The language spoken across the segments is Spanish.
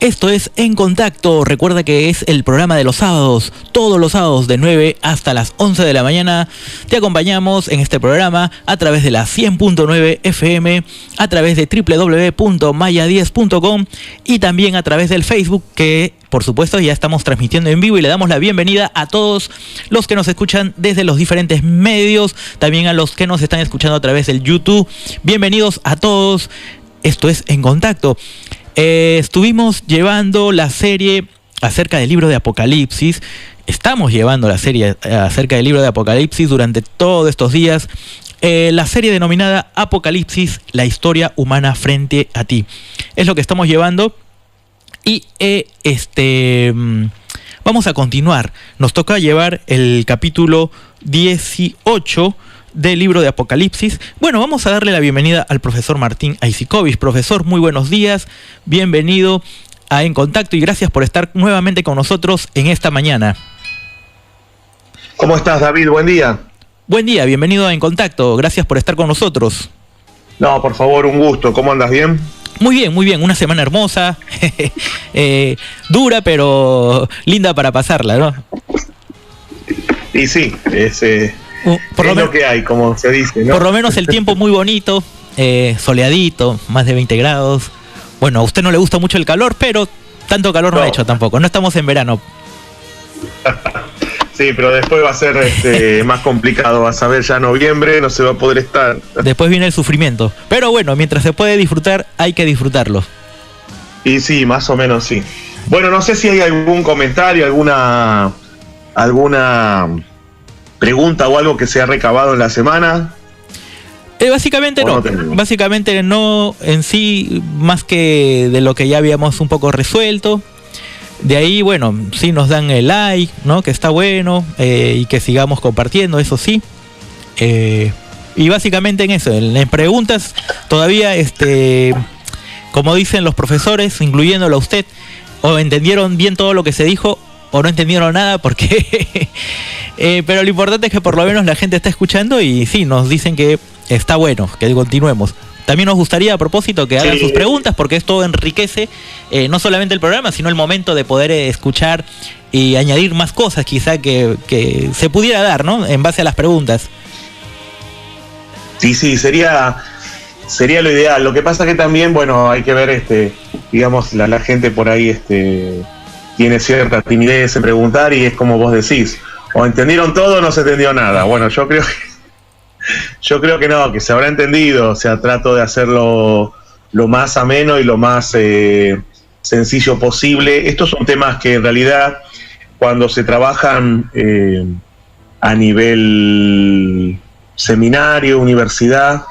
Esto es En Contacto. Recuerda que es el programa de los sábados. Todos los sábados de 9 hasta las 11 de la mañana. Te acompañamos en este programa a través de la 100.9 FM, a través de www.maya10.com y también a través del Facebook, que por supuesto ya estamos transmitiendo en vivo, y le damos la bienvenida a todos los que nos escuchan desde los diferentes medios, también a los que nos están escuchando a través del YouTube. Bienvenidos a todos. Esto es En Contacto. Estuvimos llevando la serie acerca del libro de Apocalipsis. Estamos llevando la serie acerca del libro de Apocalipsis durante todos estos días. La serie denominada Apocalipsis, la historia humana frente a ti. Es lo que estamos llevando. Y vamos a continuar. Nos toca llevar el capítulo 18 del libro de Apocalipsis. Bueno, vamos a darle la bienvenida al profesor Martín Aizikovic. Profesor, muy buenos días, bienvenido a En Contacto y gracias por estar nuevamente con nosotros en esta mañana. ¿Cómo estás, David? Buen día. Buen día, bienvenido a En Contacto, gracias por estar con nosotros. No, por favor, un gusto. ¿Cómo andas? ¿Bien? Muy bien, una semana hermosa, dura pero linda para pasarla, ¿no? Y sí, es lo que hay, como se dice, ¿no? Por lo menos el tiempo muy bonito, soleadito, más de 20 grados. Bueno, a usted no le gusta mucho el calor, pero tanto calor no ha hecho tampoco. No estamos en verano. Sí, pero después va a ser más complicado. Vas a ver, ya noviembre no se va a poder estar. Después viene el sufrimiento. Pero bueno, mientras se puede disfrutar, hay que disfrutarlo. Y sí, más o menos sí. Bueno, no sé si hay algún comentario, alguna pregunta o algo que se ha recabado en la semana. Básicamente no. Básicamente no en sí, más que de lo que ya habíamos un poco resuelto. De ahí, bueno, sí nos dan el like, ¿no? Que está bueno, y que sigamos compartiendo, eso sí. Y básicamente en eso, en preguntas, todavía, como dicen los profesores, incluyéndolo a usted, o entendieron bien todo lo que se dijo, o no entendieron nada, porque pero lo importante es que por lo menos la gente está escuchando y sí, nos dicen que está bueno, que continuemos. También nos gustaría, a propósito, que hagan sus preguntas, porque esto enriquece no solamente el programa, sino el momento de poder escuchar y añadir más cosas, quizá que se pudiera dar, ¿no? En base a las preguntas. Sí, sería lo ideal. Lo que pasa que también, bueno, hay que ver, digamos, la gente por ahí tiene cierta timidez en preguntar, y es como vos decís, o entendieron todo o no se entendió nada. Bueno, yo creo que no, que se habrá entendido. O sea, trato de hacerlo lo más ameno y lo más sencillo posible. Estos son temas que en realidad, cuando se trabajan a nivel seminario, universidad,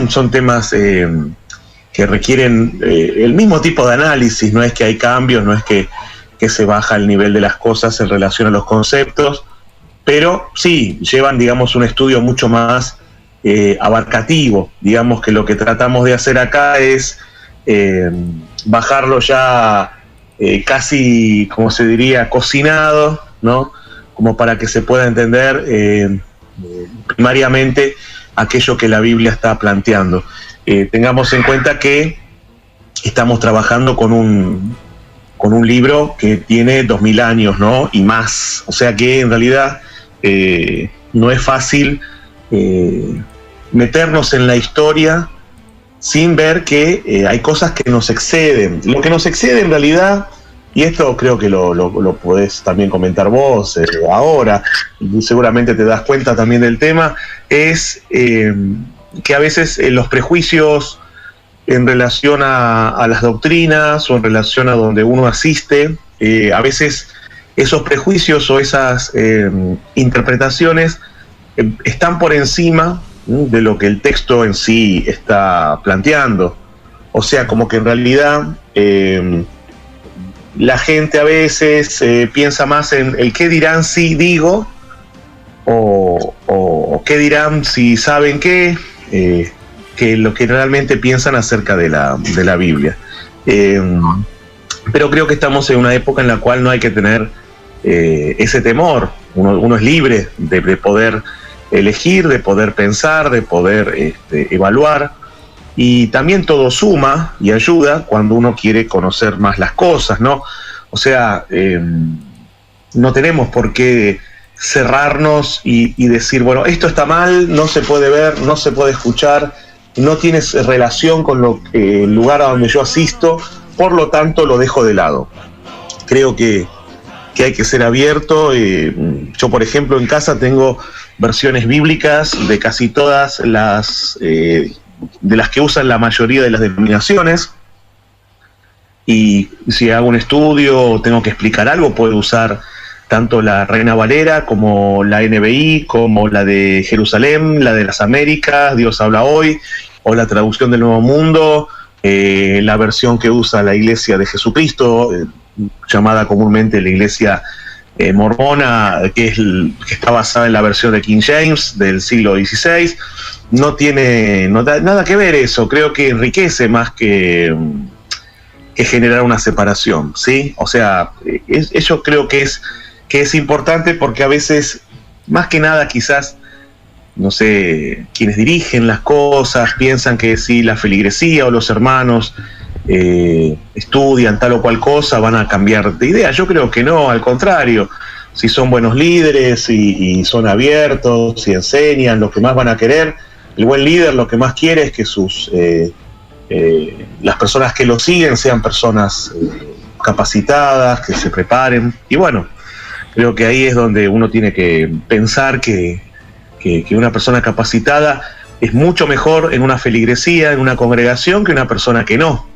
son temas que requieren el mismo tipo de análisis. No es que hay cambios, no es que se baja el nivel de las cosas en relación a los conceptos, pero sí llevan, digamos, un estudio mucho más abarcativo. Digamos que lo que tratamos de hacer acá es bajarlo ya casi, como se diría, cocinado, ¿no? Como para que se pueda entender primariamente aquello que la Biblia está planteando. Tengamos en cuenta que estamos trabajando con un libro que tiene 2000 años, ¿no? Y más. O sea que en realidad no es fácil meternos en la historia sin ver que hay cosas que nos exceden. Lo que nos excede en realidad, y esto creo que lo podés también comentar vos ahora, y seguramente te das cuenta también del tema, es que a veces los prejuicios en relación a las doctrinas o en relación a donde uno asiste, a veces esos prejuicios o esas interpretaciones están por encima de lo que el texto en sí está planteando. O sea, como que en realidad la gente a veces piensa más en el qué dirán si digo, o qué dirán si saben qué, que lo que realmente piensan acerca de la Biblia. Pero creo que estamos en una época en la cual no hay que tener ese temor. Uno es libre de poder elegir, de poder pensar, de poder evaluar. y también todo suma y ayuda cuando uno quiere conocer más las cosas, ¿no? O sea, no tenemos por qué cerrarnos y decir, bueno, esto está mal, no se puede ver, no se puede escuchar, no tiene relación con el lugar a donde yo asisto, por lo tanto lo dejo de lado. Creo que hay que ser abierto. Yo, por ejemplo, en casa tengo versiones bíblicas de casi todas las de las que usan la mayoría de las denominaciones, y si hago un estudio o tengo que explicar algo, puedo usar tanto la Reina Valera como la NBI, como la de Jerusalén, la de las Américas, Dios habla hoy, o la traducción del Nuevo Mundo, la versión que usa la Iglesia de Jesucristo, llamada comúnmente la Iglesia mormona, que está basada en la versión de King James del siglo XVI. No tiene nada que ver eso. Creo que enriquece más que generar una separación, ¿sí? O sea, eso creo que es importante, porque a veces, más que nada, quizás, no sé, quienes dirigen las cosas piensan que si la feligresía o los hermanos estudian tal o cual cosa van a cambiar de idea. Yo creo que no, al contrario. Si son buenos líderes y son abiertos y enseñan, lo que más van a querer, el buen líder lo que más quiere es que las personas que lo siguen sean personas capacitadas, que se preparen. Y bueno, creo que ahí es donde uno tiene que pensar que una persona capacitada es mucho mejor en una feligresía, en una congregación, que una persona que no.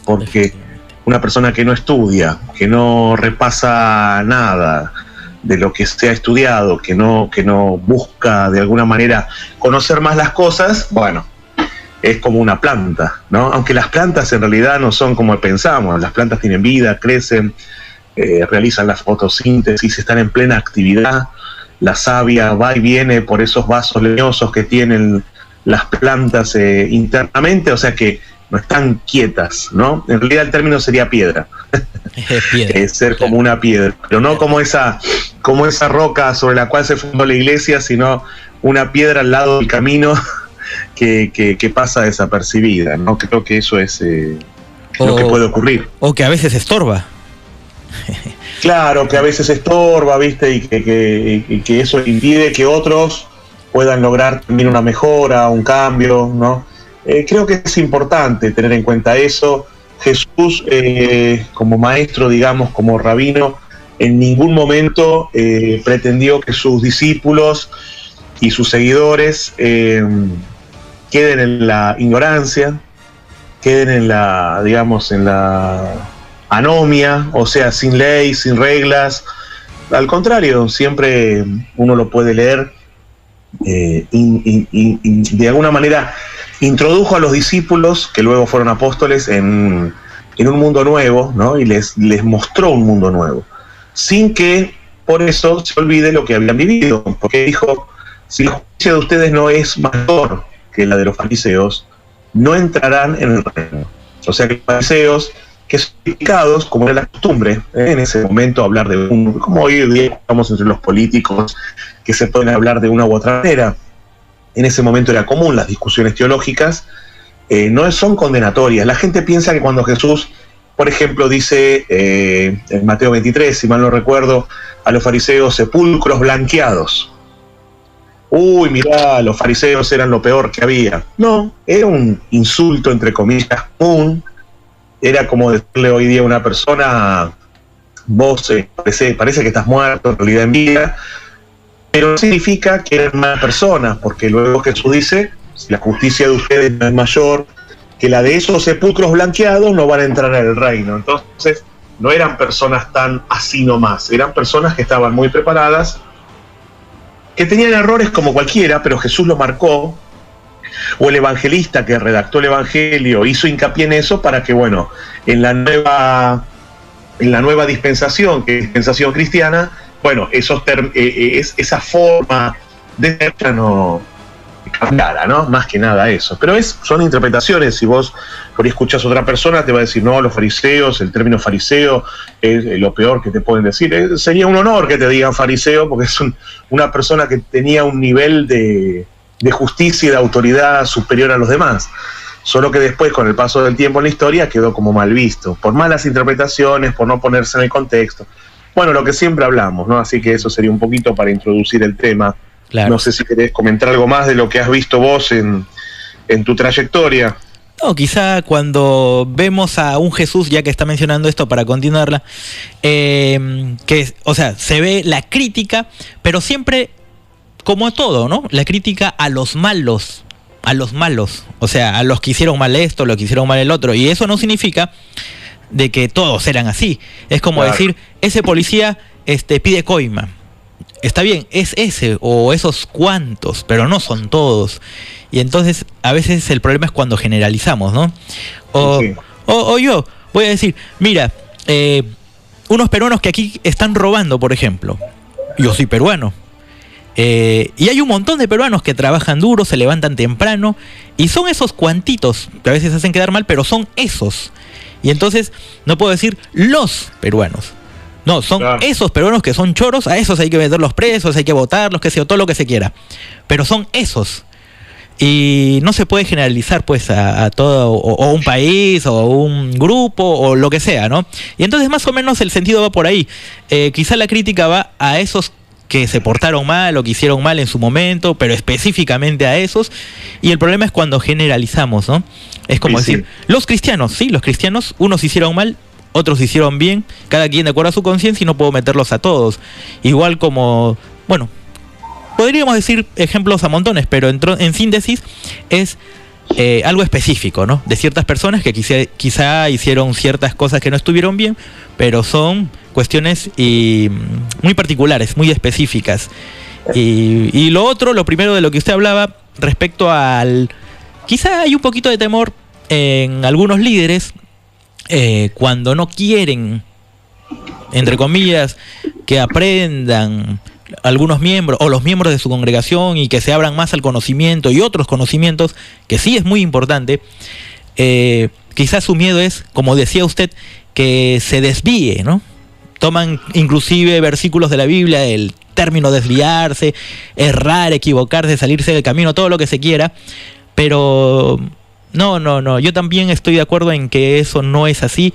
Porque una persona que no estudia, que no repasa nada de lo que se ha estudiado, que no busca de alguna manera conocer más las cosas, bueno, es como una planta, ¿no? Aunque las plantas en realidad no son como pensamos. Las plantas tienen vida, crecen, realizan la fotosíntesis, están en plena actividad. La savia va y viene por esos vasos leñosos que tienen las plantas internamente, o sea que no están quietas, ¿no? En realidad el término sería piedra. Es ser como una piedra, pero no como esa roca sobre la cual se fundó la iglesia, sino una piedra al lado del camino que pasa desapercibida, ¿no? Creo que eso es lo que puede ocurrir. O que a veces estorba. Claro, que a veces estorba, ¿viste? Y que eso impide que otros puedan lograr también una mejora, un cambio, ¿no? Creo que es importante tener en cuenta eso. Jesús, como maestro, digamos, como rabino, en ningún momento pretendió que sus discípulos y sus seguidores queden en la ignorancia, queden en la, digamos, en la anomia, o sea, sin ley, sin reglas. Al contrario, siempre uno lo puede leer y de alguna manera introdujo a los discípulos, que luego fueron apóstoles, en un mundo nuevo, ¿no? Y les mostró un mundo nuevo, sin que por eso se olvide lo que habían vivido, porque dijo: si la justicia de ustedes no es mayor que la de los fariseos, no entrarán en el reino. O sea que los fariseos, que son criticados, como era la costumbre, en ese momento hablar de como hoy en día estamos entre los políticos, que se pueden hablar de una u otra manera. En ese momento era común las discusiones teológicas, no son condenatorias. La gente piensa que cuando Jesús, por ejemplo, dice en Mateo 23, si mal no recuerdo, a los fariseos sepulcros blanqueados. Uy, mirá, los fariseos eran lo peor que había. No, era un insulto, entre comillas, común. Era como decirle hoy día a una persona: vos parece que estás muerto, en realidad en vida. Pero no significa que eran malas personas, porque luego Jesús dice: si la justicia de ustedes no es mayor que la de esos sepulcros blanqueados, no van a entrar en el reino. Entonces, no eran personas tan así nomás, eran personas que estaban muy preparadas, que tenían errores como cualquiera, pero Jesús lo marcó, o el evangelista que redactó el evangelio hizo hincapié en eso para que, bueno, en la nueva dispensación, que es dispensación cristiana, bueno, esa forma de ser ya no cambiara, ¿no? Más que nada eso. Pero son interpretaciones. Si vos por ahí escuchás a otra persona, te va a decir: no, los fariseos, el término fariseo es lo peor que te pueden decir. Sería un honor que te digan fariseo, porque es una persona que tenía un nivel de justicia y de autoridad superior a los demás. solo que después, con el paso del tiempo en la historia, quedó como mal visto, por malas interpretaciones, por no ponerse en el contexto. Bueno, lo que siempre hablamos, ¿no? Así que eso sería un poquito para introducir el tema. Claro. No sé si querés comentar algo más de lo que has visto vos en tu trayectoria. No, quizá cuando vemos a un Jesús, ya que está mencionando esto para continuarla, que, o sea, se ve la crítica, pero siempre, como todo, ¿no? La crítica a los malos, o sea, a los que hicieron mal esto, los que hicieron mal el otro, y eso no significa de que todos eran así. Es como decir, ese policía pide coima. Está bien, es ese o esos cuantos, pero no son todos. Y entonces a veces el problema es cuando generalizamos, ¿no? O yo voy a decir, mira, unos peruanos que aquí están robando, por ejemplo. Yo soy peruano. Y hay un montón de peruanos que trabajan duro, se levantan temprano, y son esos cuantitos que a veces hacen quedar mal, pero son esos. Y entonces no puedo decir los peruanos. No, son esos peruanos que son choros, a esos hay que meterlos presos, hay que votarlos, que sea todo lo que se quiera. Pero son esos. Y no se puede generalizar pues a todo, o un país, o un grupo, o lo que sea, ¿no? Y entonces más o menos el sentido va por ahí. Quizá la crítica va a esos que se portaron mal o que hicieron mal en su momento, pero específicamente a esos. Y el problema es cuando generalizamos, ¿no? Es como decir, los cristianos, sí, los cristianos, unos hicieron mal, otros hicieron bien, cada quien de acuerdo a su conciencia, y no puedo meterlos a todos. Igual como, bueno, podríamos decir ejemplos a montones, pero en síntesis es algo específico, ¿no? De ciertas personas que quizá hicieron ciertas cosas que no estuvieron bien, pero son cuestiones muy particulares, muy específicas. Y lo otro, lo primero de lo que usted hablaba, respecto al... Quizá hay un poquito de temor en algunos líderes cuando no quieren, entre comillas, que aprendan algunos miembros o los miembros de su congregación y que se abran más al conocimiento y otros conocimientos, que sí es muy importante. Quizás su miedo es, como decía usted, que se desvíe, ¿no? Toman inclusive versículos de la Biblia, el término desviarse, errar, equivocarse, salirse del camino, todo lo que se quiera, pero no, yo también estoy de acuerdo en que eso no es así.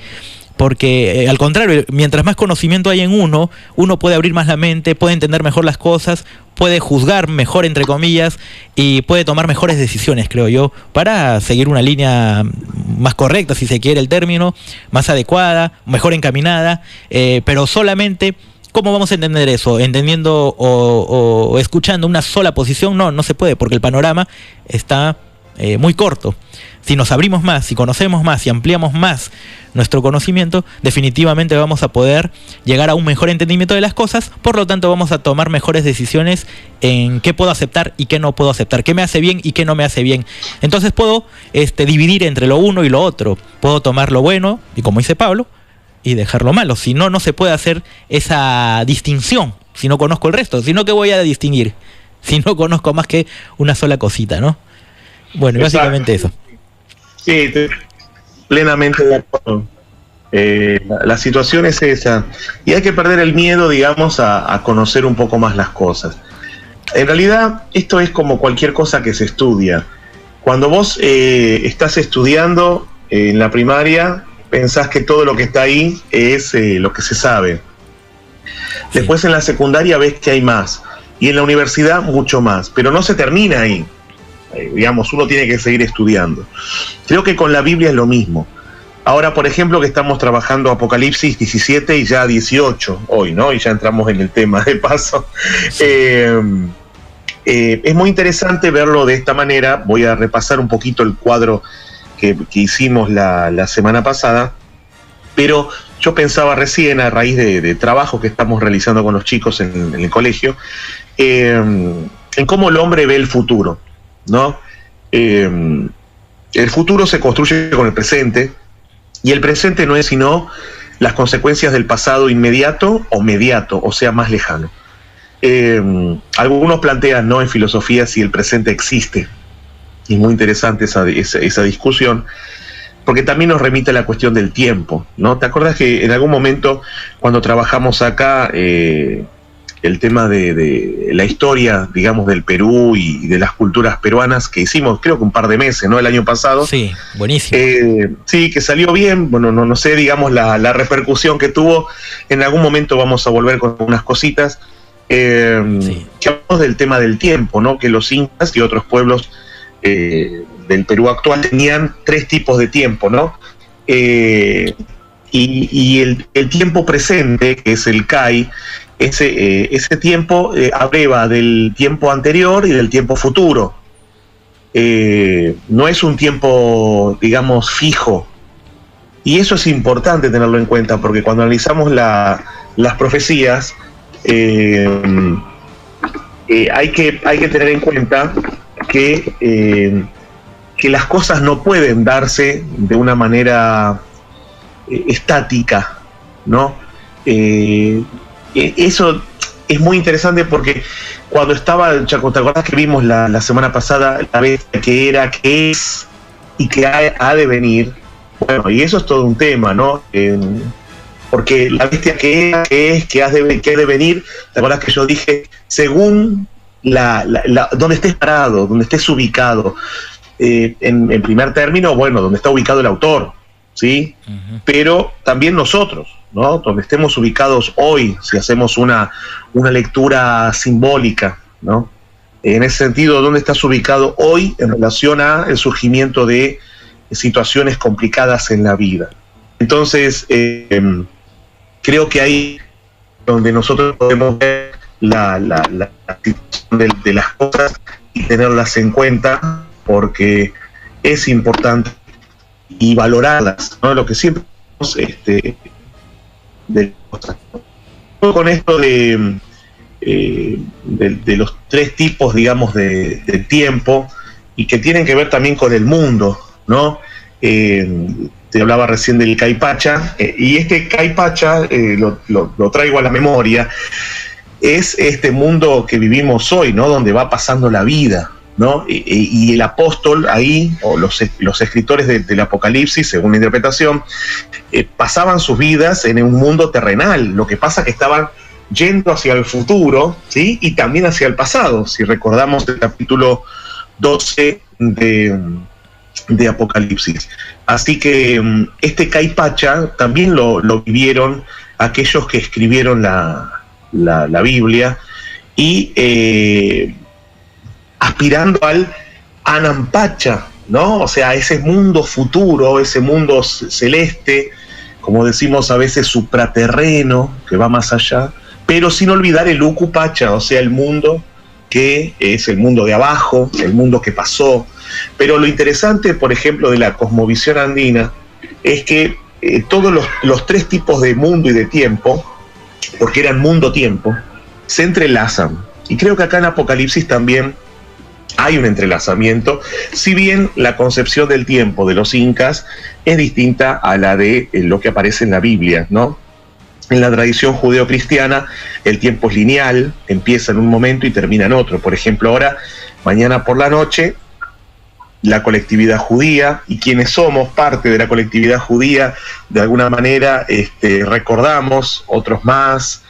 Porque al contrario, mientras más conocimiento hay en uno puede abrir más la mente, puede entender mejor las cosas, puede juzgar mejor, entre comillas, y puede tomar mejores decisiones, creo yo, para seguir una línea más correcta, si se quiere el término, más adecuada, mejor encaminada, pero solamente... ¿Cómo vamos a entender eso? ¿Entendiendo o escuchando una sola posición? No se puede, porque el panorama está muy corto. Si nos abrimos más, si conocemos más, si ampliamos más nuestro conocimiento, definitivamente vamos a poder llegar a un mejor entendimiento de las cosas, por lo tanto vamos a tomar mejores decisiones en qué puedo aceptar y qué no puedo aceptar, qué me hace bien y qué no me hace bien. Entonces puedo dividir entre lo uno y lo otro, puedo tomar lo bueno, y como dice Pablo, y dejar lo malo. Si no, no se puede hacer esa distinción si no conozco el resto. Si no, ¿qué voy a distinguir? Si no conozco más que una sola cosita, ¿no? Bueno, básicamente eso. Sí, plenamente de acuerdo. La situación es esa. Y hay que perder el miedo, digamos, a conocer un poco más las cosas. En realidad, esto es como cualquier cosa que se estudia. Cuando vos estás estudiando en la primaria, pensás que todo lo que está ahí es lo que se sabe. Sí. Después en la secundaria ves que hay más. Y en la universidad mucho más. Pero no se termina ahí. Digamos, uno tiene que seguir estudiando. Creo que con la Biblia es lo mismo. Ahora, por ejemplo, que estamos trabajando Apocalipsis 17 y ya 18 hoy, ¿no? Y ya entramos en el tema de paso. Sí. Es muy interesante verlo de esta manera. Voy a repasar un poquito el cuadro que hicimos la semana pasada, pero yo pensaba recién, a raíz de trabajo que estamos realizando con los chicos en el colegio, en cómo el hombre ve el futuro, ¿no? El futuro se construye con el presente, y el presente no es sino las consecuencias del pasado inmediato o mediato, o sea, más lejano. Algunos plantean, ¿no?, en filosofía, si el presente existe. Y es muy interesante esa discusión, porque también nos remite a la cuestión del tiempo, ¿no? ¿Te acuerdas que en algún momento, cuando trabajamos acá, el tema de la historia, digamos, del Perú y de las culturas peruanas que hicimos, creo que un par de meses, ¿no? El año pasado. Sí, buenísimo. Sí, que salió bien. Bueno, no sé, digamos, la repercusión que tuvo. En algún momento vamos a volver con unas cositas. Sí. Que hablamos del tema del tiempo, ¿no? Que los incas y otros pueblos del Perú actual tenían 3 tipos de tiempo, ¿no? Y el tiempo presente, que es el CAI, ese tiempo abreva del tiempo anterior y del tiempo futuro. No es un tiempo, digamos, fijo. Y eso es importante tenerlo en cuenta, porque cuando analizamos las profecías, hay que tener en cuenta que las cosas no pueden darse de una manera estática, ¿no? Eso es muy interesante porque cuando estaba, Chaco, ¿te acordás que vimos la semana pasada la bestia que era, que es y que ha de venir? Bueno, y eso es todo un tema, ¿no? Porque la bestia que era, que es, que ha de venir, ¿te acordás que yo dije, según donde estés parado, donde estés ubicado? En primer término, bueno, donde está ubicado el autor, ¿sí? Uh-huh. Pero también nosotros, ¿no? Donde estemos ubicados hoy, si hacemos una lectura simbólica, ¿no? En ese sentido, ¿dónde estás ubicado hoy en relación al surgimiento de situaciones complicadas en la vida? Entonces, creo que ahí donde nosotros podemos ver la situación de las cosas y tenerlas en cuenta, porque es importante y valorarlas, ¿no? Lo que siempre con esto de los 3 tipos, digamos, de tiempo, y que tienen que ver también con el mundo, ¿no? Te hablaba recién del Caipacha, y este Caipacha, lo traigo a la memoria, es este mundo que vivimos hoy, ¿no? Donde va pasando la vida, ¿no? Y el apóstol ahí, o los escritores del Apocalipsis, según la interpretación, pasaban sus vidas en un mundo terrenal. Lo que pasa es que estaban yendo hacia el futuro, ¿sí? Y también hacia el pasado. Si recordamos el capítulo 12 de Apocalipsis. Así que este Caipacha también lo vivieron aquellos que escribieron la Biblia, y aspirando al Anampacha, ¿no? O sea, ese mundo futuro, ese mundo celeste, como decimos a veces, supraterreno, que va más allá, pero sin olvidar el Ucupacha, o sea, el mundo que es el mundo de abajo, el mundo que pasó. Pero lo interesante, por ejemplo, de la cosmovisión andina, es que todos los 3 tipos de mundo y de tiempo, porque eran mundo-tiempo, se entrelazan. Y creo que acá en Apocalipsis también hay un entrelazamiento, si bien la concepción del tiempo de los incas es distinta a la de lo que aparece en la Biblia, ¿no? En la tradición judeocristiana el tiempo es lineal, empieza en un momento y termina en otro. Por ejemplo, ahora, mañana por la noche, la colectividad judía, y quienes somos parte de la colectividad judía, de alguna manera recordamos, otros más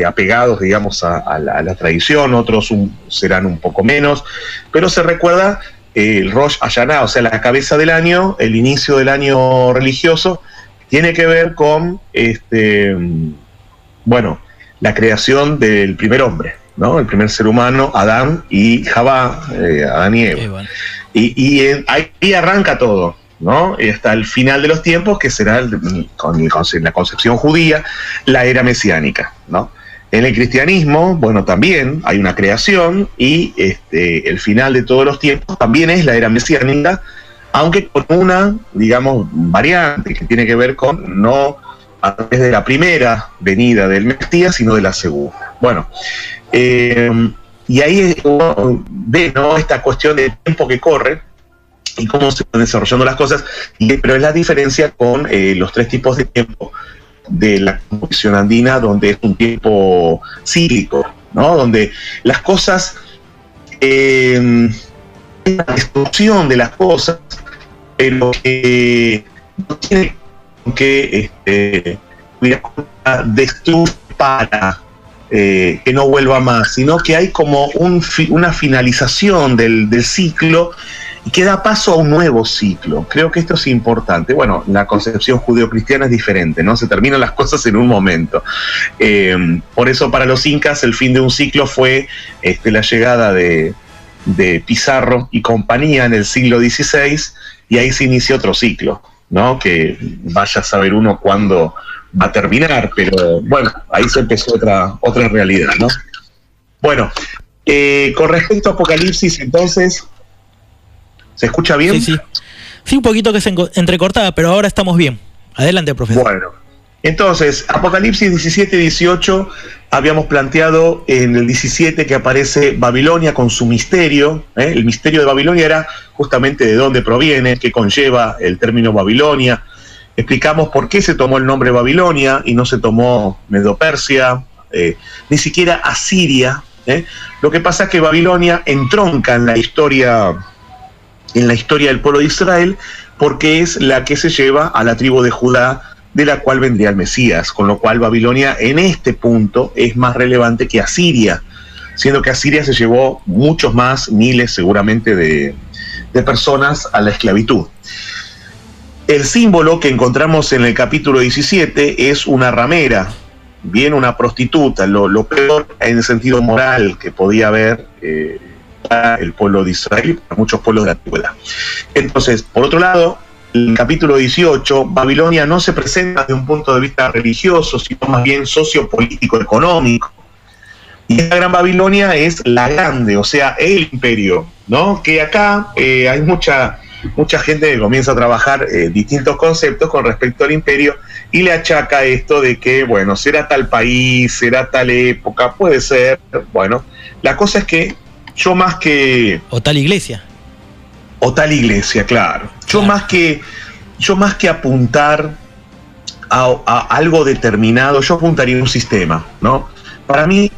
apegados, digamos, a la tradición, otros serán un poco menos, pero se recuerda el Rosh Hashanah, o sea, la cabeza del año, el inicio del año religioso, tiene que ver con la creación del primer hombre, ¿no? El primer ser humano, Adán y Javá, Adán y Eva. Bueno. Y ahí arranca todo, ¿no? Y hasta el final de los tiempos, que será con la concepción judía, la era mesiánica, ¿no? En el cristianismo, bueno, también hay una creación, y el final de todos los tiempos también es la era mesiánica, aunque con una, digamos, variante que tiene que ver con no a través de la primera venida del Mesías, sino de la segunda. Bueno, y ahí uno ve, ¿no?, esta cuestión del tiempo que corre y cómo se van desarrollando las cosas, pero es la diferencia con los 3 tipos de tiempo de la cosmovisión andina, donde es un tiempo cíclico, ¿no? Donde las cosas, la destrucción de las cosas, pero que no tiene que destruir para que no vuelva más, sino que hay como una finalización del ciclo y que da paso a un nuevo ciclo. Creo que esto es importante. Bueno, la concepción judeocristiana es diferente, ¿no? Se terminan las cosas en un momento. Por eso para los incas el fin de un ciclo fue la llegada de Pizarro y compañía en el siglo XVI, y ahí se inicia otro ciclo, ¿no? Que vaya a saber uno cuándo va a terminar, pero bueno, ahí se empezó otra realidad, ¿no? Bueno, con respecto a Apocalipsis, entonces, ¿se escucha bien? Sí, sí. Sí, un poquito que se entrecortaba, pero ahora estamos bien. Adelante, profesor. Bueno, entonces, Apocalipsis 17 y 18, habíamos planteado en el 17 que aparece Babilonia con su misterio. El misterio de Babilonia era justamente de dónde proviene, qué conlleva el término Babilonia. Explicamos por qué se tomó el nombre Babilonia y no se tomó Medo-Persia, ni siquiera Asiria. Lo que pasa es que Babilonia entronca en la historia del pueblo de Israel, porque es la que se lleva a la tribu de Judá, de la cual vendría el Mesías, con lo cual Babilonia en este punto es más relevante que Asiria, siendo que Asiria se llevó muchos más, miles seguramente de personas a la esclavitud. El símbolo que encontramos en el capítulo 17 es una ramera, bien una prostituta, lo peor en el sentido moral que podía haber para el pueblo de Israel, para muchos pueblos de la antigüedad. Entonces, por otro lado, el capítulo 18, Babilonia no se presenta desde un punto de vista religioso, sino más bien sociopolítico, económico. Y la Gran Babilonia es la grande, o sea, el imperio, ¿no? Que acá hay mucha gente que comienza a trabajar distintos conceptos con respecto al imperio y le achaca esto de que, bueno, será tal país, será tal época, puede ser, bueno, la cosa es que yo más que... O tal iglesia. O tal iglesia, claro. Yo más que apuntar a algo determinado, yo apuntaría a un sistema, ¿no? Para mí,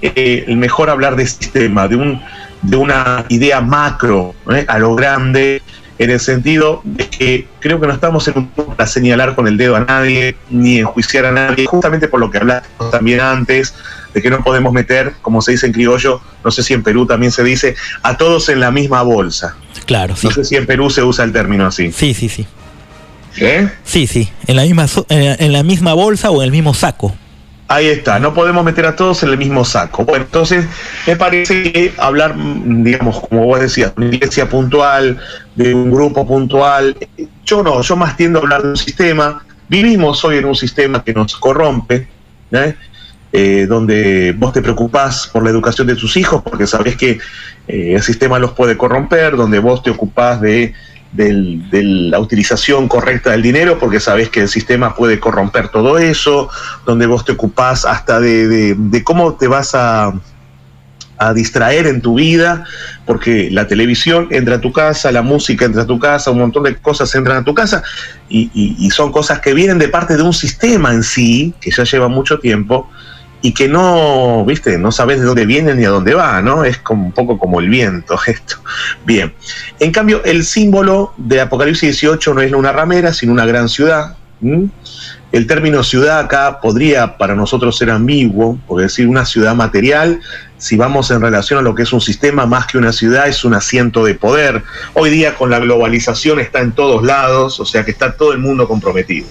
mejor hablar de sistema, de una idea macro, a lo grande, en el sentido de que creo que no estamos en un punto para señalar con el dedo a nadie, ni enjuiciar a nadie, justamente por lo que hablamos también antes, de que no podemos meter, como se dice en criollo, no sé si en Perú también se dice, a todos en la misma bolsa. Claro, sí. No sé si en Perú se usa el término así. Sí. Sí, en la misma bolsa o en el mismo saco. Ahí está, no podemos meter a todos en el mismo saco. Bueno, entonces me parece que hablar, digamos, como vos decías, de una iglesia puntual, de un grupo puntual, yo más tiendo a hablar de un sistema. Vivimos hoy en un sistema que nos corrompe, donde vos te preocupás por la educación de tus hijos porque sabés que el sistema los puede corromper, donde vos te ocupás de la utilización correcta del dinero porque sabés que el sistema puede corromper todo eso, donde vos te ocupás hasta de cómo te vas a distraer en tu vida, porque la televisión entra a tu casa, la música entra a tu casa, un montón de cosas entran a tu casa y son cosas que vienen de parte de un sistema en sí, que ya lleva mucho tiempo y que no, viste, no sabes de dónde viene ni a dónde va, ¿no? Es como un poco como el viento esto. Bien. En cambio, el símbolo de Apocalipsis 18 no es una ramera, sino una gran ciudad. El término ciudad acá podría para nosotros ser ambiguo, porque decir una ciudad material, si vamos en relación a lo que es un sistema, más que una ciudad, es un asiento de poder. Hoy día con la globalización está en todos lados, o sea que está todo el mundo comprometido.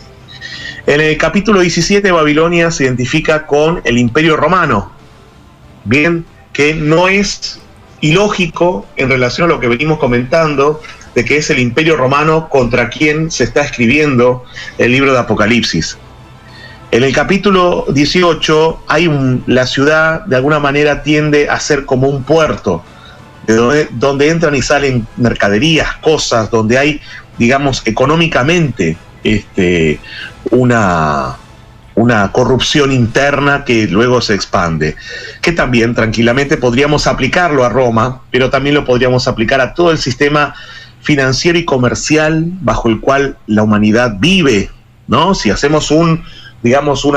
En el capítulo 17, Babilonia se identifica con el Imperio Romano, bien, que no es ilógico en relación a lo que venimos comentando, de que es el Imperio Romano contra quien se está escribiendo el libro de Apocalipsis. En el capítulo 18, la ciudad de alguna manera tiende a ser como un puerto, donde entran y salen mercaderías, cosas, donde hay, digamos, económicamente, una corrupción interna que luego se expande, que también tranquilamente podríamos aplicarlo a Roma, pero también lo podríamos aplicar a todo el sistema financiero y comercial bajo el cual la humanidad vive, ¿no? Si hacemos un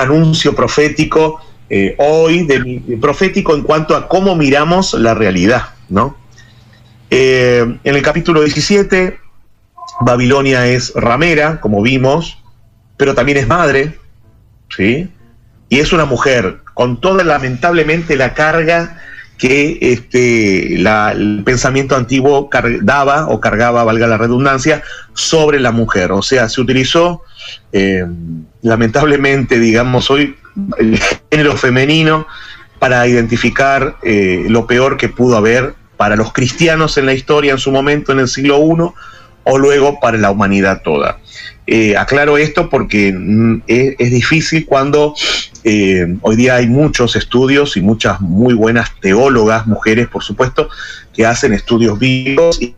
anuncio profético hoy, profético en cuanto a cómo miramos la realidad, ¿no? En el capítulo 17, Babilonia es ramera, como vimos, pero también es madre, ¿sí? y es una mujer, con toda lamentablemente la carga que el pensamiento antiguo cargaba, valga la redundancia, sobre la mujer. O sea, se utilizó lamentablemente, digamos, hoy el género femenino para identificar lo peor que pudo haber para los cristianos en la historia en su momento, en el siglo I, o luego para la humanidad toda. Aclaro esto porque es difícil cuando hoy día hay muchos estudios y muchas muy buenas teólogas, mujeres por supuesto, que hacen estudios bíblicos y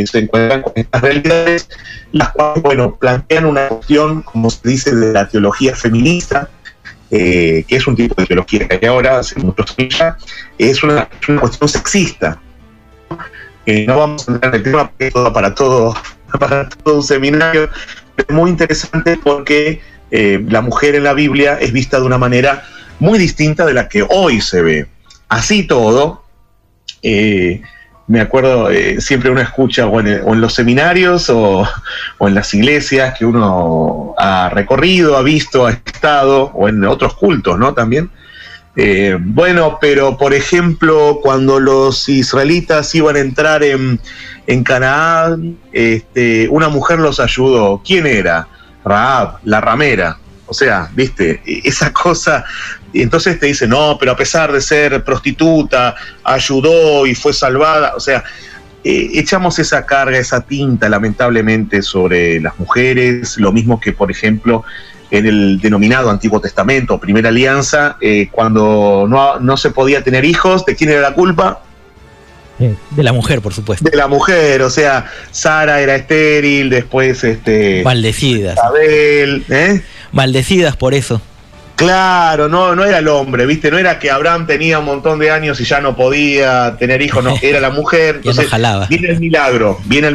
se encuentran con estas realidades, las cuales, bueno, plantean una cuestión, como se dice, de la teología feminista, que es un tipo de teología que hay ahora, hace muchos años ya, es una cuestión sexista. No vamos a entrar en el tema porque es para todo un seminario. Es muy interesante porque la mujer en la Biblia es vista de una manera muy distinta de la que hoy se ve. Así todo, me acuerdo, siempre uno escucha o en los seminarios o en las iglesias que uno ha recorrido, ha visto, ha estado, o en otros cultos, ¿no? También. Bueno, pero por ejemplo, cuando los israelitas iban a entrar en Canaán, una mujer los ayudó. ¿Quién era? Rahab, la ramera. O sea, viste, esa cosa. Y entonces te dicen, no, pero a pesar de ser prostituta, ayudó y fue salvada. O sea, echamos esa carga, esa tinta, lamentablemente, sobre las mujeres. Lo mismo que, por ejemplo, en el denominado Antiguo Testamento o Primera Alianza, cuando no se podía tener hijos, ¿de quién era la culpa? De la mujer, por supuesto. De la mujer, o sea, Sara era estéril, después maldecidas. Isabel, maldecidas por eso. Claro, no era el hombre, ¿viste? No era que Abraham tenía un montón de años y ya no podía tener hijos, no, era la mujer. Entonces, no jalaba. Viene el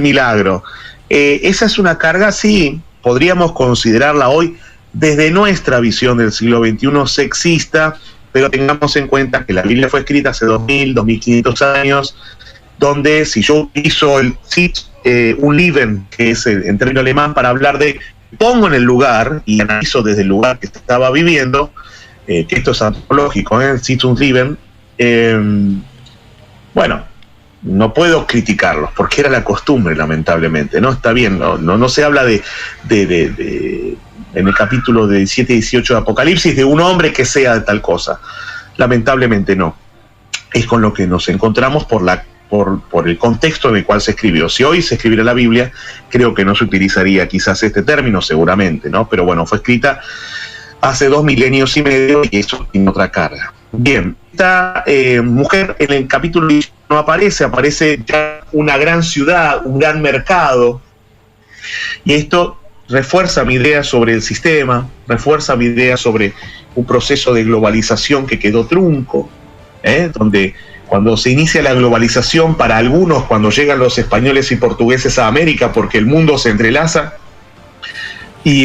milagro. Esa es una carga, sí, podríamos considerarla hoy desde nuestra visión del siglo XXI sexista, pero tengamos en cuenta que la Biblia fue escrita hace 2500 años, donde si yo utilizo el un Leben, que es en término alemán, para hablar de pongo en el lugar y analizo desde el lugar que estaba viviendo, que esto es antropológico, el Sitzungsleben, bueno, no puedo criticarlos, porque era la costumbre, lamentablemente, ¿no? Está bien, no se habla de en el capítulo de 17 y 18 de Apocalipsis, de un hombre que sea de tal cosa. Lamentablemente no. Es con lo que nos encontramos por el contexto en el cual se escribió. Si hoy se escribiera la Biblia, creo que no se utilizaría quizás este término, seguramente, ¿no? Pero bueno, fue escrita hace 2 milenios y medio y eso tiene otra carga. Bien, esta mujer en el capítulo no aparece ya una gran ciudad, un gran mercado, y esto refuerza mi idea sobre el sistema, refuerza mi idea sobre un proceso de globalización que quedó trunco, donde cuando se inicia la globalización, para algunos, cuando llegan los españoles y portugueses a América, porque el mundo se entrelaza,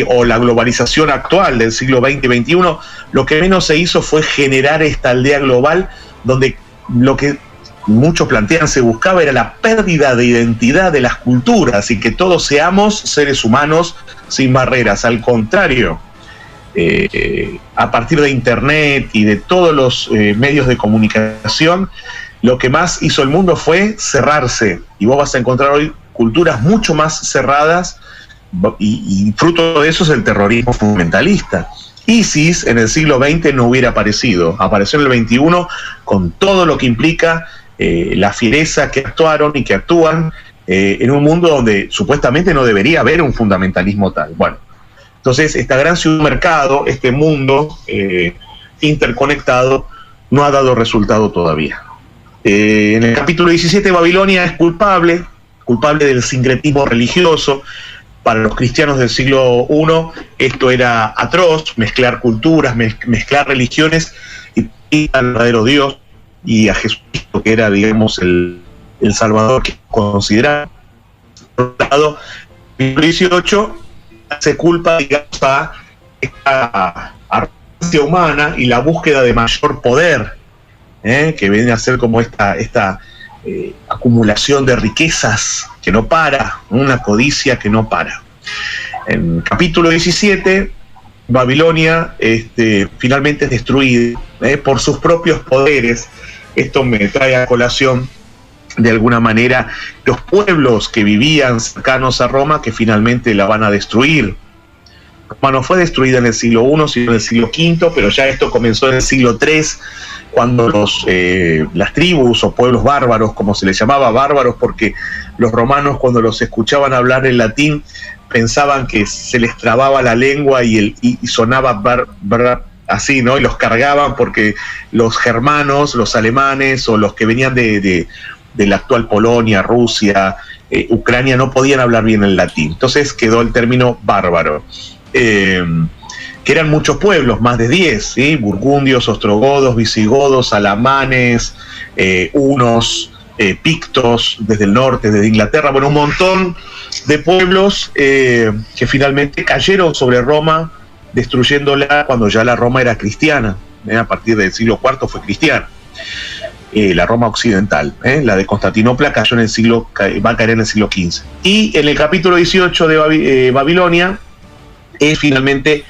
o la globalización actual del siglo XX y XXI, lo que menos se hizo fue generar esta aldea global, donde lo que muchos plantean se buscaba era la pérdida de identidad de las culturas y que todos seamos seres humanos sin barreras. Al contrario, a partir de Internet y de todos los medios de comunicación, lo que más hizo el mundo fue cerrarse, y vos vas a encontrar hoy culturas mucho más cerradas, y fruto de eso es el terrorismo fundamentalista. ISIS en el siglo XX no hubiera aparecido, apareció en el XXI con todo lo que implica la fiereza que actuaron y que actúan en un mundo donde supuestamente no debería haber un fundamentalismo tal. Bueno, entonces esta gran ciudad-mercado, este mundo interconectado, no ha dado resultado todavía. En el capítulo 17, Babilonia es culpable del sincretismo religioso. Para los cristianos del siglo I esto era atroz, mezclar culturas, mezclar religiones, y al verdadero Dios y a Jesucristo, que era, digamos, el Salvador que consideraba. Por otro lado, en el 18 se culpa, digamos, a esta arrogancia humana y la búsqueda de mayor poder, que viene a ser como esta acumulación de riquezas que no para, una codicia que no para. En capítulo 17 Babilonia finalmente es destruida por sus propios poderes. Esto me trae a colación, de alguna manera, los pueblos que vivían cercanos a Roma, que finalmente la van a destruir. Roma no fue destruida en el siglo I, sino en el siglo V, pero ya esto comenzó en el siglo III, cuando las tribus o pueblos bárbaros, como se les llamaba, bárbaros porque los romanos, cuando los escuchaban hablar en latín, pensaban que se les trababa la lengua y sonaba así, ¿no? Y los cargaban porque los germanos, los alemanes o los que venían de la actual Polonia, Rusia, Ucrania, no podían hablar bien el latín. Entonces quedó el término bárbaro. Que eran muchos pueblos, más de 10, ¿sí? Burgundios, ostrogodos, visigodos, alamanes, hunos, pictos desde el norte, desde Inglaterra, bueno, un montón de pueblos que finalmente cayeron sobre Roma, destruyéndola cuando ya la Roma era cristiana, a partir del siglo IV fue cristiana, la Roma occidental, la de Constantinopla cayó va a caer en el siglo XV. Y en el capítulo 18 de Babilonia es finalmente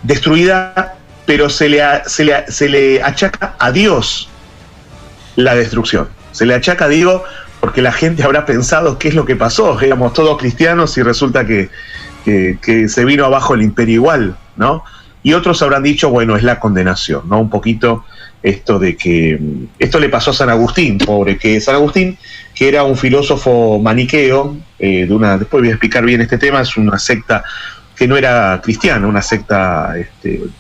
destruida, pero se le achaca a Dios la destrucción. Se le achaca, digo, porque la gente habrá pensado qué es lo que pasó. Éramos todos cristianos y resulta que se vino abajo el imperio igual, ¿no? Y otros habrán dicho, bueno, es la condenación, ¿no? Un poquito esto de que... Esto le pasó a San Agustín, pobre, que San Agustín, que era un filósofo maniqueo, después voy a explicar bien este tema, es una secta que no era cristiana, una secta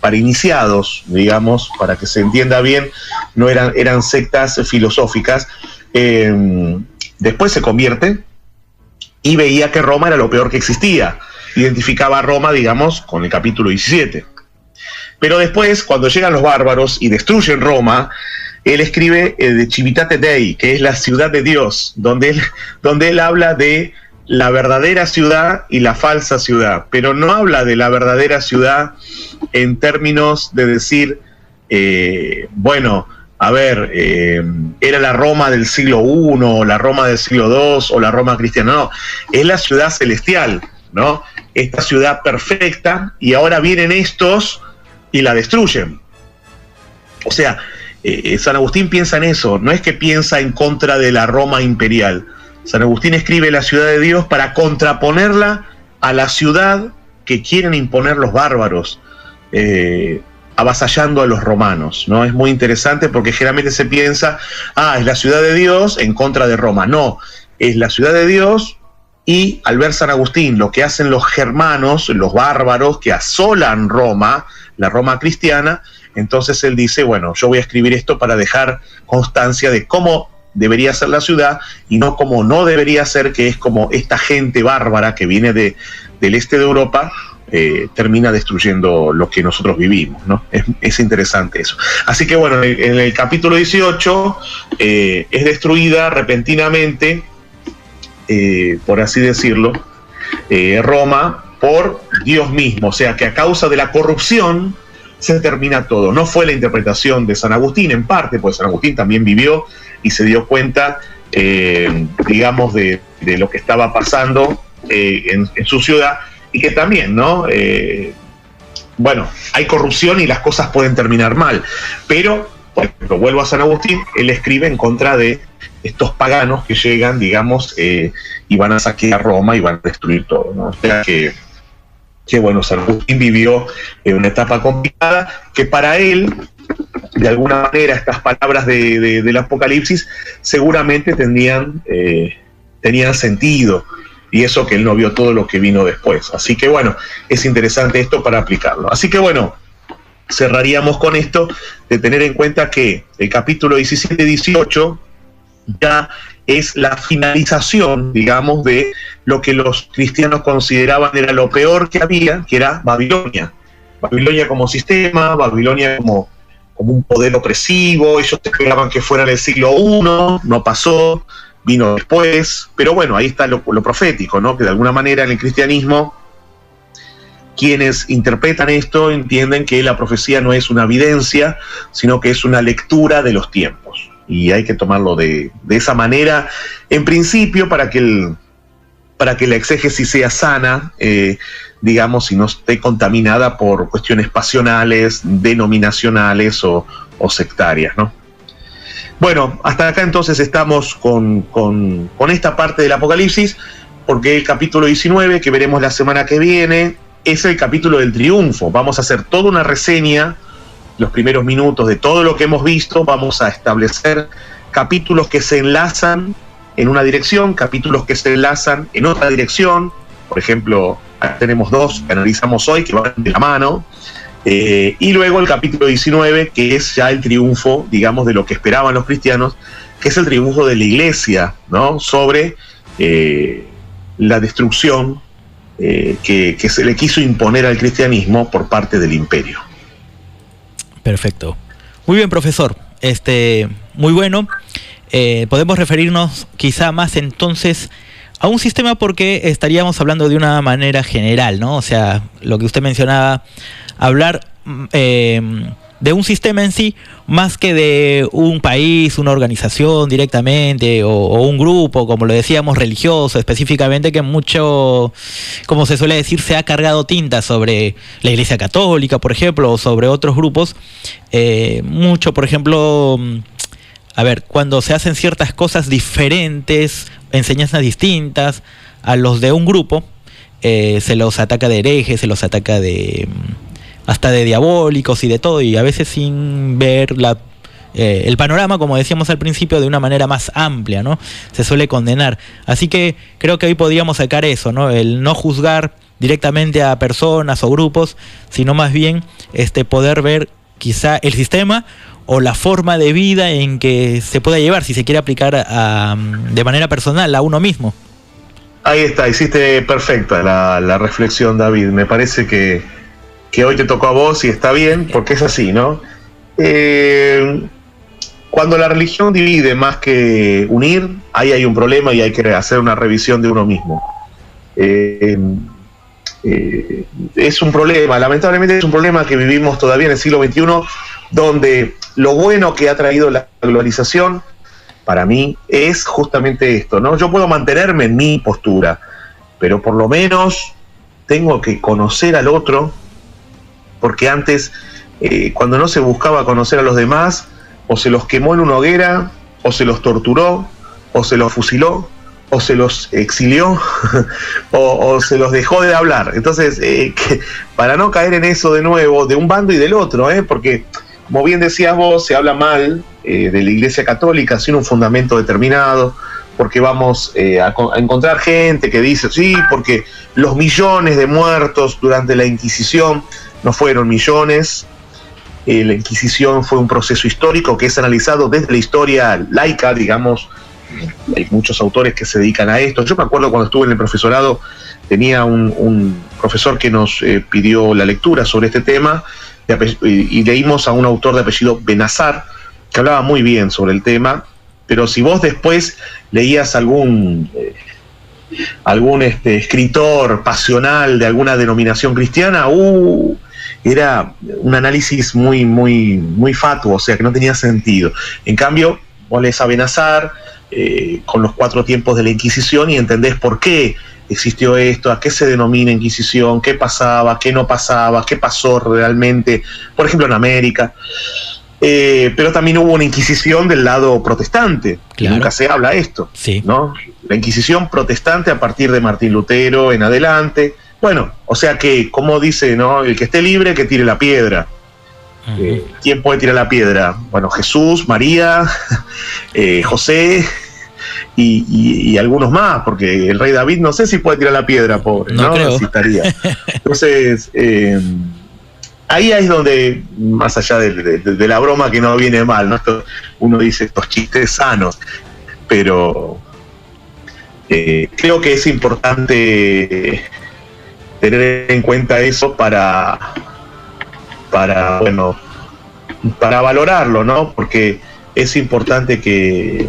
para iniciados, digamos, para que se entienda bien, no eran sectas filosóficas. Después se convierte y veía que Roma era lo peor que existía. Identificaba a Roma, digamos, con el capítulo 17. Pero después, cuando llegan los bárbaros y destruyen Roma, él escribe de Civitate Dei, que es la ciudad de Dios, donde él habla de la verdadera ciudad y la falsa ciudad, pero no habla de la verdadera ciudad en términos de decir, bueno, a ver, era la Roma del siglo I, o la Roma del siglo II, o la Roma cristiana, no, es la ciudad celestial, ¿no? Esta ciudad perfecta, y ahora vienen estos y la destruyen. O sea, San Agustín piensa en eso, no es que piensa en contra de la Roma imperial. San Agustín escribe la ciudad de Dios para contraponerla a la ciudad que quieren imponer los bárbaros, avasallando a los romanos, ¿no? Es muy interesante porque generalmente se piensa, es la ciudad de Dios en contra de Roma. No, es la ciudad de Dios, y al ver San Agustín lo que hacen los germanos, los bárbaros que asolan Roma, la Roma cristiana, entonces él dice, bueno, yo voy a escribir esto para dejar constancia de cómo debería ser la ciudad y no como no debería ser, que es como esta gente bárbara que viene del este de Europa termina destruyendo lo que nosotros vivimos, ¿no? Es interesante eso. Así que bueno, en el capítulo 18 es destruida repentinamente, por así decirlo, Roma por Dios mismo, o sea que a causa de la corrupción se termina todo. No fue la interpretación de San Agustín, en parte, porque San Agustín también vivió y se dio cuenta, digamos, de lo que estaba pasando en su ciudad, y que también, ¿no? Bueno, hay corrupción y las cosas pueden terminar mal, pero, por ejemplo, vuelvo a San Agustín, él escribe en contra de estos paganos que llegan, digamos, y van a saquear Roma y van a destruir todo, ¿no? O sea que bueno, San Agustín vivió una etapa complicada, que para él, de alguna manera, estas palabras del Apocalipsis seguramente tenían sentido, y eso que él no vio todo lo que vino después. Así que bueno, es interesante esto para aplicarlo. Así que bueno, cerraríamos con esto de tener en cuenta que el capítulo 17 y 18 ya es la finalización, digamos, de lo que los cristianos consideraban era lo peor que había, que era Babilonia. Babilonia como sistema, Babilonia como un poder opresivo. Ellos esperaban que fuera en el siglo I, no pasó, vino después, pero bueno, ahí está lo profético, ¿no? Que de alguna manera en el cristianismo, quienes interpretan esto entienden que la profecía no es una evidencia, sino que es una lectura de los tiempos. Y hay que tomarlo de esa manera, en principio, para que la exégesis sea sana, digamos, y no esté contaminada por cuestiones pasionales, denominacionales o sectarias, ¿no? Bueno, hasta acá entonces estamos con esta parte del Apocalipsis, porque el capítulo 19, que veremos la semana que viene, es el capítulo del triunfo. Vamos a hacer toda una reseña, los primeros minutos de todo lo que hemos visto. Vamos a establecer capítulos que se enlazan en una dirección, capítulos que se enlazan en otra dirección. Por ejemplo, tenemos dos que analizamos hoy, que van de la mano. Y luego el capítulo 19, que es ya el triunfo, digamos, de lo que esperaban los cristianos, que es el triunfo de la iglesia, ¿no? Sobre la destrucción que se le quiso imponer al cristianismo por parte del imperio. Perfecto. Muy bien, profesor. Muy bueno. Podemos referirnos quizá más entonces a un sistema, porque estaríamos hablando de una manera general, ¿no? O sea, lo que usted mencionaba, hablar de un sistema en sí, más que de un país, una organización directamente, o un grupo, como lo decíamos, religioso específicamente, que mucho, como se suele decir, se ha cargado tinta sobre la Iglesia Católica, por ejemplo, o sobre otros grupos. Mucho, por ejemplo, cuando se hacen ciertas cosas diferentes, enseñanzas distintas a los de un grupo, se los ataca de herejes, se los ataca hasta de diabólicos y de todo, y a veces sin ver el panorama, como decíamos al principio, de una manera más amplia, ¿no? Se suele condenar. Así que creo que hoy podríamos sacar eso, ¿no? El no juzgar directamente a personas o grupos, sino más bien poder ver quizá el sistema o la forma de vida en que se pueda llevar, si se quiere aplicar de manera personal a uno mismo. Ahí está, hiciste perfecta la reflexión, David. Me parece que hoy te tocó a vos y está bien, porque es así, ¿no? Cuando la religión divide más que unir, ahí hay un problema y hay que hacer una revisión de uno mismo. Es un problema, lamentablemente es un problema que vivimos todavía en el siglo XXI, donde lo bueno que ha traído la globalización, para mí, es justamente esto, ¿no? Yo puedo mantenerme en mi postura, pero por lo menos tengo que conocer al otro, porque antes, cuando no se buscaba conocer a los demás, o se los quemó en una hoguera, o se los torturó, o se los fusiló, o se los exilió, o se los dejó de hablar. Entonces, para no caer en eso de nuevo, de un bando y del otro, porque, como bien decías vos, se habla mal de la Iglesia Católica sin un fundamento determinado, porque vamos a encontrar gente que dice, sí, porque los millones de muertos durante la Inquisición no fueron millones. La Inquisición fue un proceso histórico que es analizado desde la historia laica, digamos. Hay muchos autores que se dedican a esto. Yo me acuerdo cuando estuve en el profesorado, tenía un profesor que nos pidió la lectura sobre este tema, y leímos a un autor de apellido Benazar, que hablaba muy bien sobre el tema, pero si vos después leías algún escritor pasional de alguna denominación cristiana, era un análisis muy, muy, muy fatuo, o sea que no tenía sentido. En cambio, vos lees a Benazar con los 4 tiempos de la Inquisición y entendés por qué existió esto, a qué se denomina Inquisición, qué pasaba, qué no pasaba, qué pasó realmente, por ejemplo en América. Pero también hubo una Inquisición del lado protestante, que nunca se habla esto, sí, ¿no? La Inquisición protestante a partir de Martín Lutero en adelante. Bueno, o sea que, como dice, ¿no? El que esté libre, que tire la piedra. ¿Quién puede tirar la piedra? Bueno, Jesús, María, José y algunos más, porque el rey David no sé si puede tirar la piedra, pobre, ¿no? Creo. Si estaría. Entonces, ahí es donde, más allá de la broma que no viene mal, ¿no? Uno dice estos chistes sanos, pero creo que es importante tener en cuenta eso para valorarlo, ¿no? Porque es importante que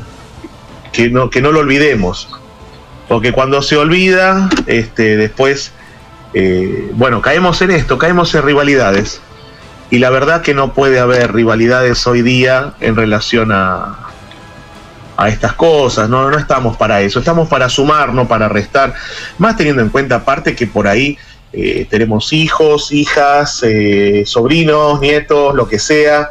no lo olvidemos, porque cuando se olvida, después, caemos en esto, caemos en rivalidades, y la verdad que no puede haber rivalidades hoy día en relación a estas cosas, no estamos para eso, estamos para sumar, no para restar, más teniendo en cuenta aparte que por ahí tenemos hijos, hijas, sobrinos, nietos, lo que sea,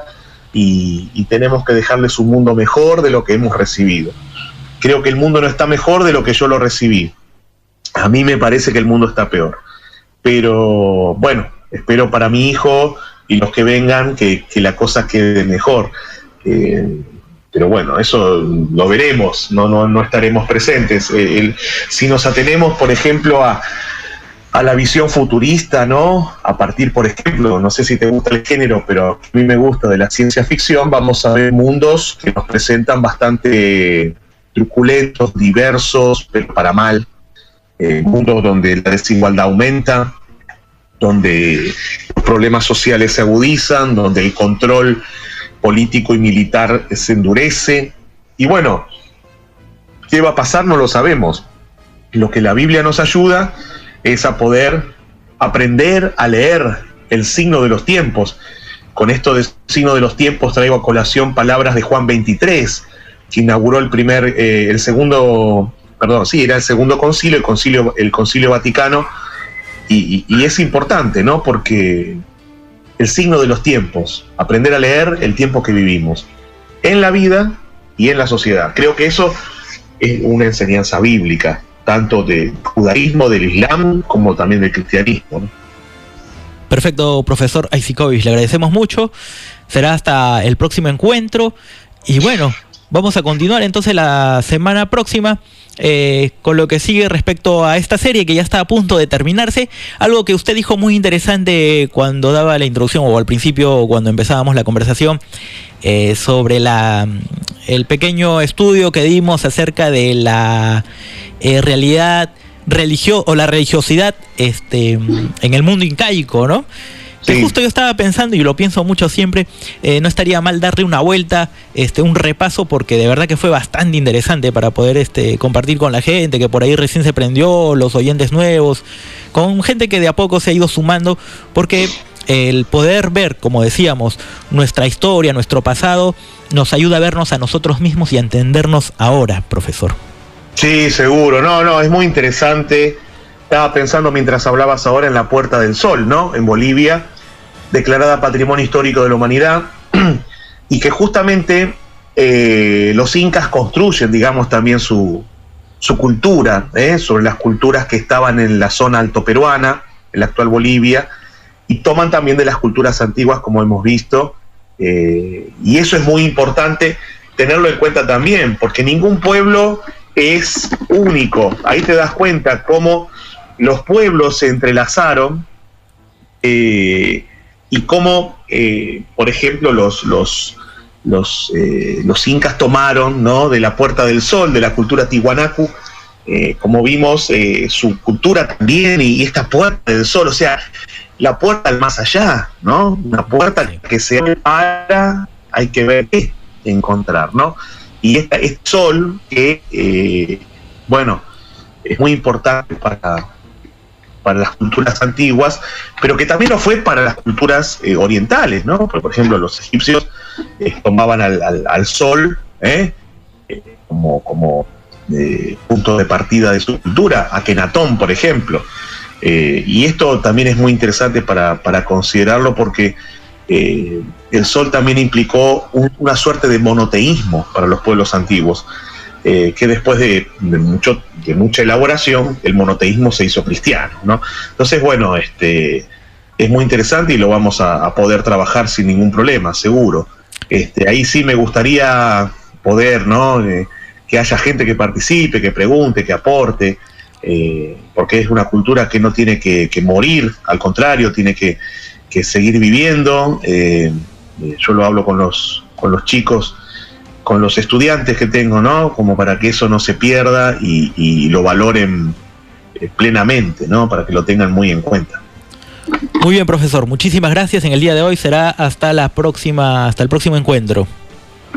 y tenemos que dejarles un mundo mejor de lo que hemos recibido. Creo que el mundo no está mejor de lo que yo lo recibí. A mí me parece que el mundo está peor. Pero bueno, espero para mi hijo y los que vengan que la cosa quede mejor. Pero bueno, eso lo veremos, no estaremos presentes. Si nos atenemos, por ejemplo, a la visión futurista, ¿no? A partir, por ejemplo, no sé si te gusta el género, pero a mí me gusta, de la ciencia ficción, vamos a ver mundos que nos presentan bastante truculentos, diversos, pero para mal. Mundos donde la desigualdad aumenta, donde los problemas sociales se agudizan, donde el control político y militar se endurece. Y bueno, ¿qué va a pasar? No lo sabemos. Lo que la Biblia nos ayuda es a poder aprender a leer el signo de los tiempos. Con esto de signo de los tiempos traigo a colación palabras de Juan 23, que inauguró el segundo concilio, el concilio Vaticano, y es importante, ¿no? Porque el signo de los tiempos, aprender a leer el tiempo que vivimos, en la vida y en la sociedad. Creo que eso es una enseñanza bíblica, tanto del judaísmo, del islam, como también del cristianismo, ¿no? Perfecto, profesor Aizikovich, le agradecemos mucho. Será hasta el próximo encuentro. Y bueno, vamos a continuar entonces la semana próxima con lo que sigue respecto a esta serie que ya está a punto de terminarse. Algo que usted dijo muy interesante cuando daba la introducción, o al principio cuando empezábamos la conversación, sobre el pequeño estudio que dimos acerca de la realidad la religiosidad en el mundo incaico, ¿no? Que justo yo estaba pensando, y lo pienso mucho siempre, no estaría mal darle una vuelta, un repaso, porque de verdad que fue bastante interesante para poder compartir con la gente que por ahí recién se prendió, los oyentes nuevos, con gente que de a poco se ha ido sumando, porque el poder ver, como decíamos, nuestra historia, nuestro pasado, nos ayuda a vernos a nosotros mismos y a entendernos ahora, profesor. Sí, seguro. No, es muy interesante. Estaba pensando mientras hablabas ahora en la Puerta del Sol, ¿no? En Bolivia, declarada Patrimonio Histórico de la Humanidad, y que justamente los incas construyen, digamos, también su cultura, sobre las culturas que estaban en la zona altoperuana, en la actual Bolivia, y toman también de las culturas antiguas, como hemos visto, y eso es muy importante tenerlo en cuenta también, porque ningún pueblo es único. Ahí te das cuenta cómo los pueblos se entrelazaron, y cómo, por ejemplo, los incas tomaron, ¿no?, de la Puerta del Sol, de la cultura tiwanaku, como vimos, su cultura también, y esta Puerta del Sol, o sea, la puerta al más allá, ¿no? Una puerta que se para, hay que ver qué encontrar, ¿no? Y este sol que, bueno, es muy importante para las culturas antiguas, pero que también lo fue para las culturas orientales, ¿no? Por ejemplo, los egipcios tomaban al sol como punto de partida de su cultura, Akenatón, por ejemplo. Y esto también es muy interesante para considerarlo, porque el sol también implicó una suerte de monoteísmo para los pueblos antiguos, que después de mucha elaboración, el monoteísmo se hizo cristiano, ¿no? Entonces, bueno, es muy interesante y lo vamos a poder trabajar sin ningún problema, seguro. Ahí sí me gustaría poder, ¿no?, que haya gente que participe, que pregunte, que aporte, porque es una cultura que no tiene que morir, al contrario, tiene que seguir viviendo. Yo lo hablo con los chicos, con los estudiantes que tengo, ¿no?, como para que eso no se pierda y lo valoren plenamente, ¿no?, para que lo tengan muy en cuenta. Muy bien, profesor, muchísimas gracias. En el día de hoy será hasta el próximo encuentro.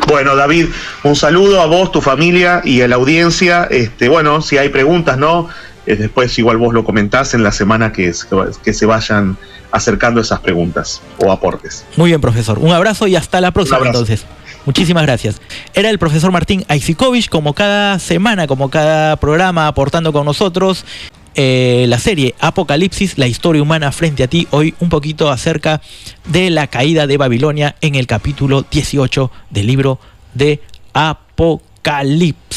Bueno, David, un saludo a vos, tu familia y a la audiencia. Bueno, si hay preguntas, ¿no?, después igual vos lo comentás en la semana que se vayan acercando esas preguntas o aportes. Muy bien, profesor. Un abrazo y hasta la próxima, entonces. Muchísimas gracias. Era el profesor Martín Aizikovich, como cada semana, como cada programa, aportando con nosotros la serie Apocalipsis, la historia humana frente a ti. Hoy un poquito acerca de la caída de Babilonia en el capítulo 18 del libro de Apocalipsis.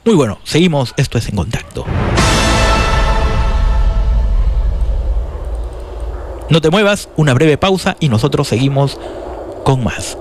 Muy bueno, seguimos, esto es En Contacto. No te muevas, una breve pausa y nosotros seguimos con más.